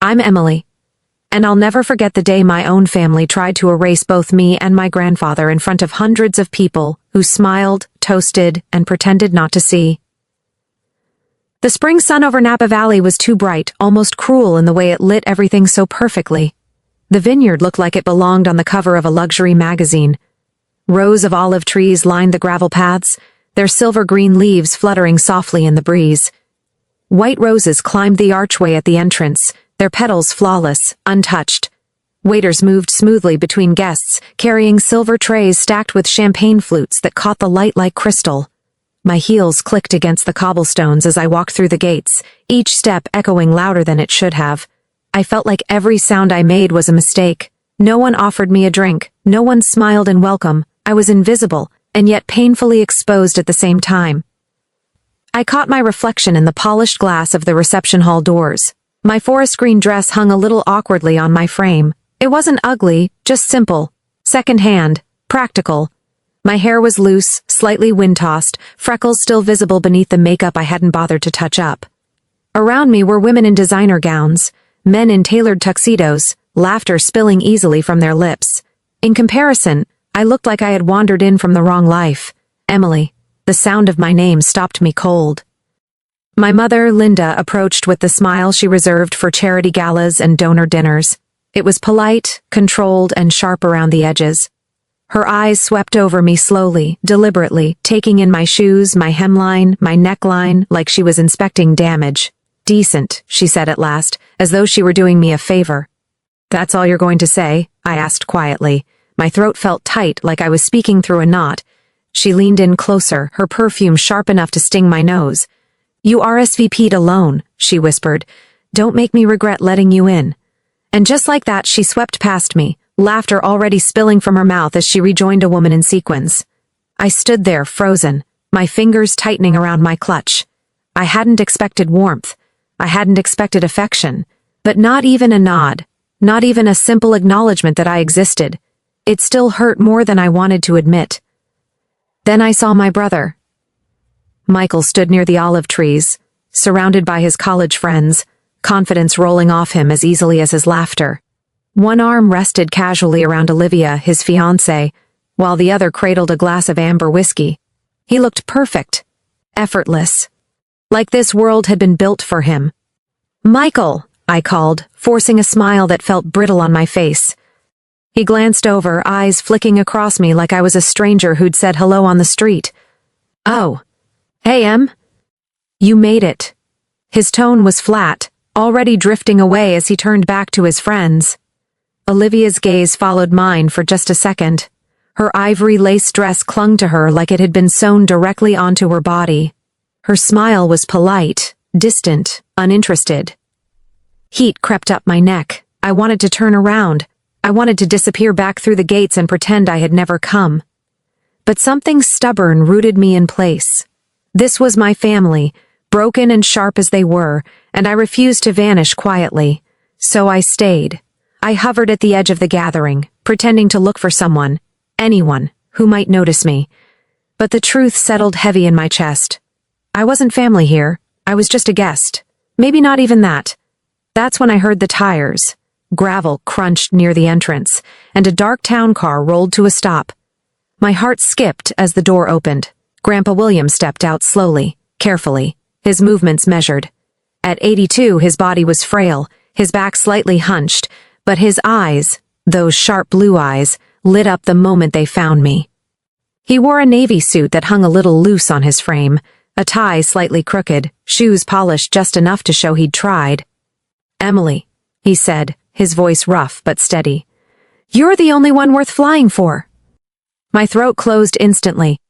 I'm Emily. And I'll never forget the day my own family tried to erase both me and my grandfather in front of hundreds of people who smiled, toasted, and pretended not to see. The spring sun over Napa Valley was too bright, almost cruel in the way it lit everything so perfectly. The vineyard looked like it belonged on the cover of a luxury magazine. Rows of olive trees lined the gravel paths, their silver-green leaves fluttering softly in the breeze. White roses climbed the archway at the entrance, their petals flawless, untouched. Waiters moved smoothly between guests, carrying silver trays stacked with champagne flutes that caught the light like crystal. My heels clicked against the cobblestones as I walked through the gates, each step echoing louder than it should have. I felt like every sound I made was a mistake. No one offered me a drink, no one smiled in welcome. I was invisible, and yet painfully exposed at the same time. I caught my reflection in the polished glass of the reception hall doors. My forest green dress hung a little awkwardly on my frame. It wasn't ugly, just simple, second-hand, practical. My hair was loose, slightly wind-tossed, freckles still visible beneath the makeup I hadn't bothered to touch up. Around me were women in designer gowns, men in tailored tuxedos, laughter spilling easily from their lips. In comparison, I looked like I had wandered in from the wrong life. Emily. The sound of my name stopped me cold. My mother, Linda, approached with the smile she reserved for charity galas and donor dinners. It was polite, controlled, and sharp around the edges. Her eyes swept over me slowly, deliberately, taking in my shoes, my hemline, my neckline, like she was inspecting damage. "Decent," she said at last, as though she were doing me a favor. "That's all you're going to say?" I asked quietly. My throat felt tight, like I was speaking through a knot. She leaned in closer, her perfume sharp enough to sting my nose. "You RSVP'd alone," she whispered. "Don't make me regret letting you in." And just like that she swept past me, laughter already spilling from her mouth as she rejoined a woman in sequins. I stood there, frozen, my fingers tightening around my clutch. I hadn't expected warmth. I hadn't expected affection. But not even a nod. Not even a simple acknowledgement that I existed. It still hurt more than I wanted to admit. Then I saw my brother. Michael stood near the olive trees, surrounded by his college friends, confidence rolling off him as easily as his laughter. One arm rested casually around Olivia, his fiancée, while the other cradled a glass of amber whiskey. He looked perfect, effortless, like this world had been built for him. "Michael," I called, forcing a smile that felt brittle on my face. He glanced over, eyes flicking across me like I was a stranger who'd said hello on the street. "Oh. Hey, Em. You made it." His tone was flat, already drifting away as he turned back to his friends. Olivia's gaze followed mine for just a second. Her ivory lace dress clung to her like it had been sewn directly onto her body. Her smile was polite, distant, uninterested. Heat crept up my neck. I wanted to turn around. I wanted to disappear back through the gates and pretend I had never come. But something stubborn rooted me in place. This was my family, broken and sharp as they were, and I refused to vanish quietly. So I stayed. I hovered at the edge of the gathering, pretending to look for someone, anyone, who might notice me. But the truth settled heavy in my chest. I wasn't family here. I was just a guest. Maybe not even that. That's when I heard the tires. Gravel crunched near the entrance, and a dark town car rolled to a stop. My heart skipped as the door opened. Grandpa William stepped out slowly, carefully, his movements measured. At 82, his body was frail, his back slightly hunched, but his eyes, those sharp blue eyes, lit up the moment they found me. He wore a navy suit that hung a little loose on his frame, a tie slightly crooked, shoes polished just enough to show he'd tried. "Emily," he said, his voice rough but steady. "You're the only one worth flying for." My throat closed instantly.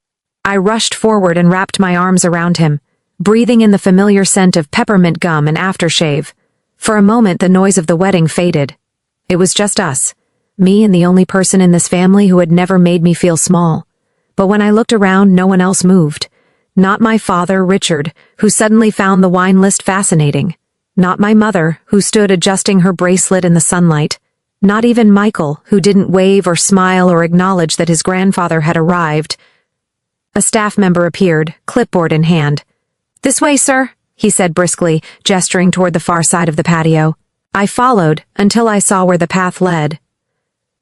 I rushed forward and wrapped my arms around him, breathing in the familiar scent of peppermint gum and aftershave. For a moment the noise of the wedding faded. It was just us, me and the only person in this family who had never made me feel small. But when I looked around, no one else moved. Not my father, Richard, who suddenly found the wine list fascinating. Not my mother, who stood adjusting her bracelet in the sunlight. Not even Michael, who didn't wave or smile or acknowledge that his grandfather had arrived. A staff member appeared, clipboard in hand. "This way, sir," he said briskly, gesturing toward the far side of the patio. I followed until I saw where the path led.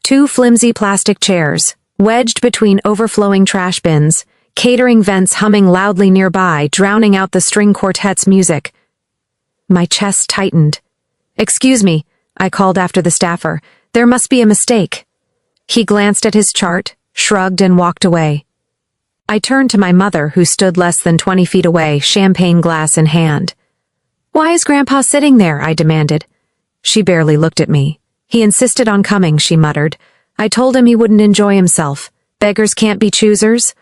Two flimsy plastic chairs, wedged between overflowing trash bins, catering vents humming loudly nearby, drowning out the string quartet's music. My chest tightened. "Excuse me," I called after the staffer. "There must be a mistake." He glanced at his chart, shrugged, and walked away. I turned to my mother, who stood less than 20 feet away, champagne glass in hand. "Why is Grandpa sitting there?" I demanded. She barely looked at me. "He insisted on coming," she muttered. "I told him he wouldn't enjoy himself. Beggars can't be choosers."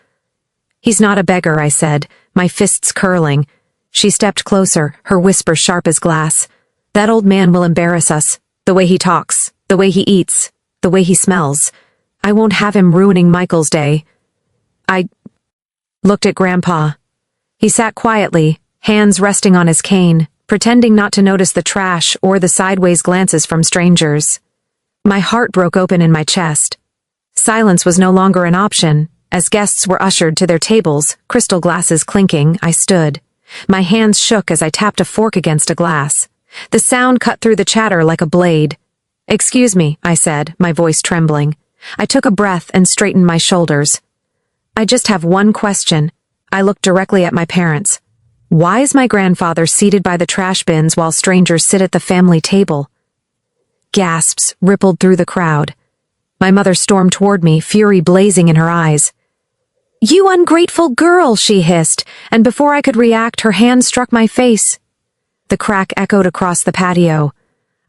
"He's not a beggar," I said, my fists curling. She stepped closer, her whisper sharp as glass. "That old man will embarrass us. The way he talks, the way he eats, the way he smells. I won't have him ruining Michael's day." I looked at Grandpa. He sat quietly, hands resting on his cane, pretending not to notice the trash or the sideways glances from strangers. My heart broke open in my chest. Silence was no longer an option. As guests were ushered to their tables, crystal glasses clinking, I stood. My hands shook as I tapped a fork against a glass. The sound cut through the chatter like a blade. "Excuse me," I said, my voice trembling. I took a breath and straightened my shoulders. "I just have one question." I looked directly at my parents. "Why is my grandfather seated by the trash bins while strangers sit at the family table?" Gasps rippled through the crowd. My mother stormed toward me, fury blazing in her eyes. "You ungrateful girl," she hissed, and before I could react, her hand struck my face. The crack echoed across the patio.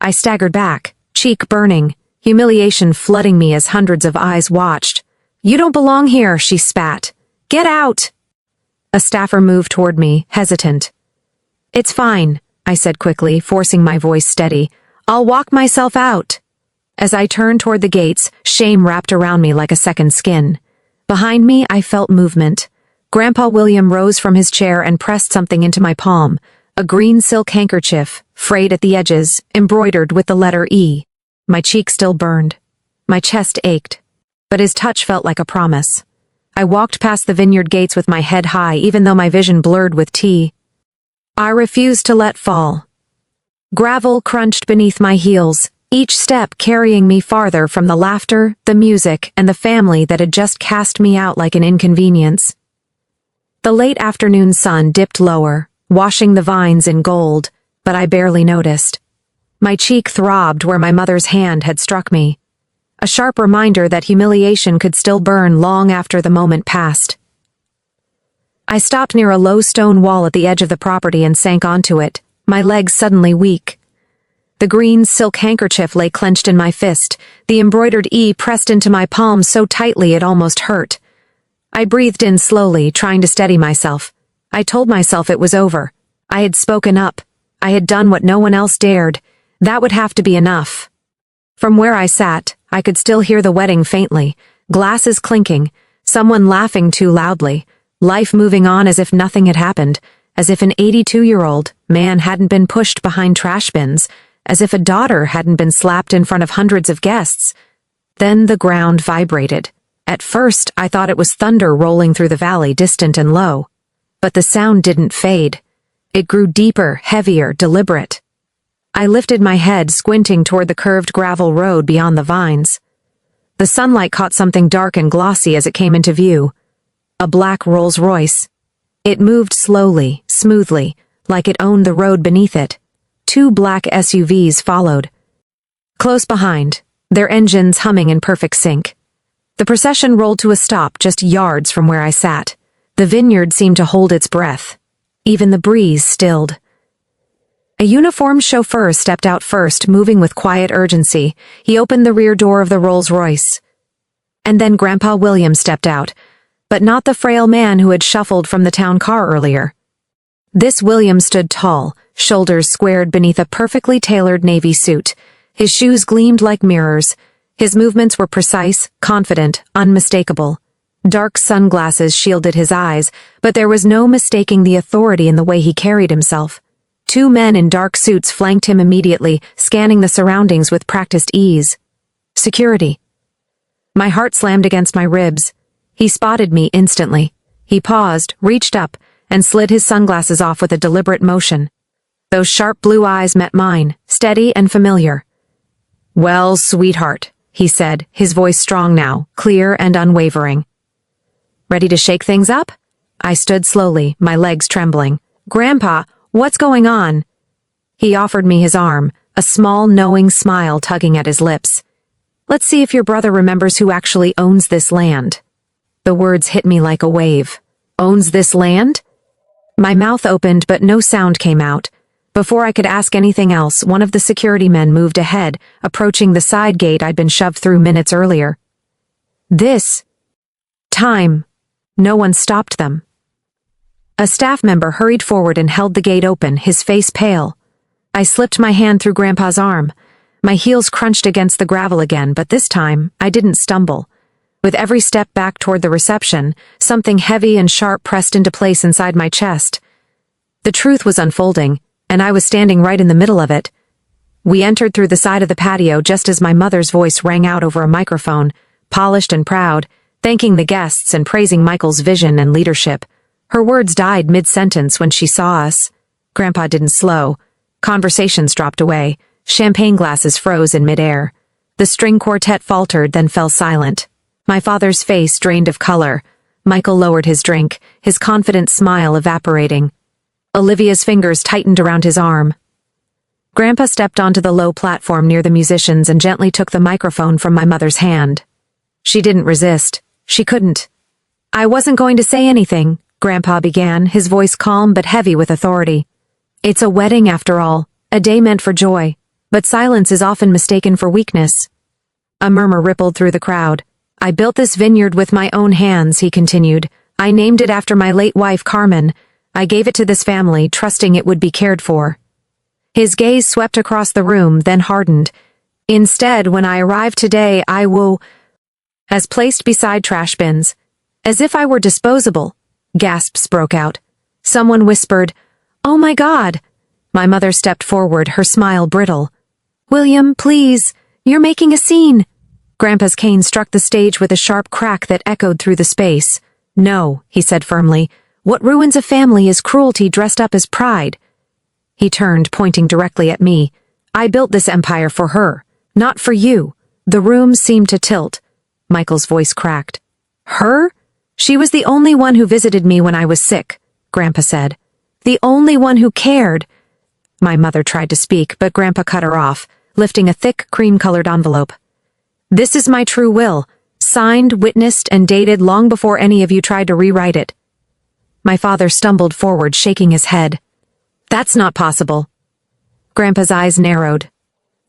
I staggered back, cheek burning, humiliation flooding me as hundreds of eyes watched. "You don't belong here," she spat. "Get out!" A staffer moved toward me, hesitant. "It's fine," I said quickly, forcing my voice steady. "I'll walk myself out." As I turned toward the gates, shame wrapped around me like a second skin. Behind me, I felt movement. Grandpa William rose from his chair and pressed something into my palm, a green silk handkerchief, frayed at the edges, embroidered with the letter E. My cheek still burned. My chest ached. But his touch felt like a promise. I walked past the vineyard gates with my head high, even though my vision blurred with tea. I refused to let fall. Gravel crunched beneath my heels, each step carrying me farther from the laughter, the music, and the family that had just cast me out like an inconvenience. The late afternoon sun dipped lower, washing the vines in gold, but I barely noticed. My cheek throbbed where my mother's hand had struck me. A sharp reminder that humiliation could still burn long after the moment passed. I stopped near a low stone wall at the edge of the property and sank onto it, my legs suddenly weak. The green silk handkerchief lay clenched in my fist, the embroidered E pressed into my palm so tightly it almost hurt. I breathed in slowly, trying to steady myself. I told myself it was over. I had spoken up. I had done what no one else dared. That would have to be enough. From where I sat, I could still hear the wedding faintly, glasses clinking, someone laughing too loudly, life moving on as if nothing had happened, as if an 82-year-old man hadn't been pushed behind trash bins, as if a daughter hadn't been slapped in front of hundreds of guests. Then the ground vibrated. At first, I thought it was thunder rolling through the valley, distant and low. But the sound didn't fade. It grew deeper, heavier, deliberate. I lifted my head, squinting toward the curved gravel road beyond the vines. The sunlight caught something dark and glossy as it came into view. A black Rolls-Royce. It moved slowly, smoothly, like it owned the road beneath it. Two black SUVs followed. Close behind, their engines humming in perfect sync. The procession rolled to a stop just yards from where I sat. The vineyard seemed to hold its breath. Even the breeze stilled. A uniformed chauffeur stepped out first, moving with quiet urgency. He opened the rear door of the Rolls-Royce. And then Grandpa William stepped out, but not the frail man who had shuffled from the town car earlier. This William stood tall, shoulders squared beneath a perfectly tailored navy suit. His shoes gleamed like mirrors. His movements were precise, confident, unmistakable. Dark sunglasses shielded his eyes, but there was no mistaking the authority in the way he carried himself. Two men in dark suits flanked him immediately, scanning the surroundings with practiced ease. Security. My heart slammed against my ribs. He spotted me instantly. He paused, reached up, and slid his sunglasses off with a deliberate motion. Those sharp blue eyes met mine, steady and familiar. "Well, sweetheart," he said, his voice strong now, clear and unwavering. "Ready to shake things up?" I stood slowly, my legs trembling. "Grandpa, what's going on?" He offered me his arm, a small, knowing smile tugging at his lips. "Let's see if your brother remembers who actually owns this land." The words hit me like a wave. "Owns this land?" My mouth opened, but no sound came out. Before I could ask anything else, one of the security men moved ahead, approaching the side gate I'd been shoved through minutes earlier. This time, no one stopped them. A staff member hurried forward and held the gate open, his face pale. I slipped my hand through Grandpa's arm. My heels crunched against the gravel again, but this time, I didn't stumble. With every step back toward the reception, something heavy and sharp pressed into place inside my chest. The truth was unfolding, and I was standing right in the middle of it. We entered through the side of the patio just as my mother's voice rang out over a microphone, polished and proud, thanking the guests and praising Michael's vision and leadership. Her words died mid-sentence when she saw us. Grandpa didn't slow. Conversations dropped away. Champagne glasses froze in midair. The string quartet faltered, then fell silent. My father's face drained of color. Michael lowered his drink, his confident smile evaporating. Olivia's fingers tightened around his arm. Grandpa stepped onto the low platform near the musicians and gently took the microphone from my mother's hand. She didn't resist. She couldn't. "I wasn't going to say anything," Grandpa began, his voice calm but heavy with authority. "It's a wedding after all, a day meant for joy, but silence is often mistaken for weakness." A murmur rippled through the crowd. "I built this vineyard with my own hands," he continued. "I named it after my late wife, Carmen. I gave it to this family, trusting it would be cared for." His gaze swept across the room, then hardened. "Instead, when I arrived today, I will..." As placed beside trash bins. "As if I were disposable." Gasps broke out. Someone whispered, "Oh my God!" My mother stepped forward, her smile brittle. "William, please, you're making a scene." Grandpa's cane struck the stage with a sharp crack that echoed through the space. "No," he said firmly. "What ruins a family is cruelty dressed up as pride." He turned, pointing directly at me. "I built this empire for her, not for you." The room seemed to tilt. Michael's voice cracked. "Her? She was the only one who visited me when I was sick," Grandpa said. "The only one who cared." My mother tried to speak, but Grandpa cut her off, lifting a thick, cream-colored envelope. "This is my true will, signed, witnessed, and dated long before any of you tried to rewrite it." My father stumbled forward, shaking his head. "That's not possible." Grandpa's eyes narrowed.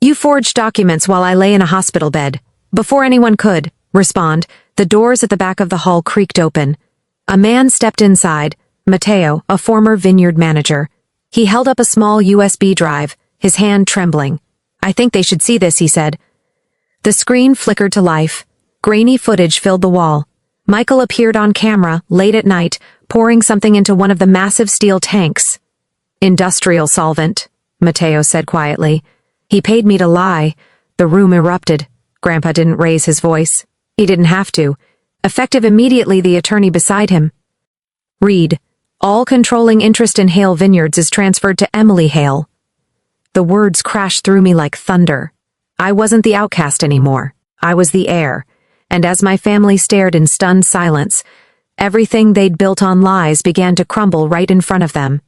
"You forged documents while I lay in a hospital bed. Before anyone could respond, the doors at the back of the hall creaked open. A man stepped inside, Mateo, a former vineyard manager. He held up a small USB drive, his hand trembling. "I think they should see this," he said. The screen flickered to life. Grainy footage filled the wall. Michael appeared on camera, late at night, pouring something into one of the massive steel tanks. "Industrial solvent," Mateo said quietly. "He paid me to lie." The room erupted. Grandpa didn't raise his voice. He didn't have to. Effective immediately, the attorney beside him. "Read. All controlling interest in Hale Vineyards is transferred to Emily Hale." The words crashed through me like thunder. I wasn't the outcast anymore. I was the heir. And as my family stared in stunned silence, everything they'd built on lies began to crumble right in front of them.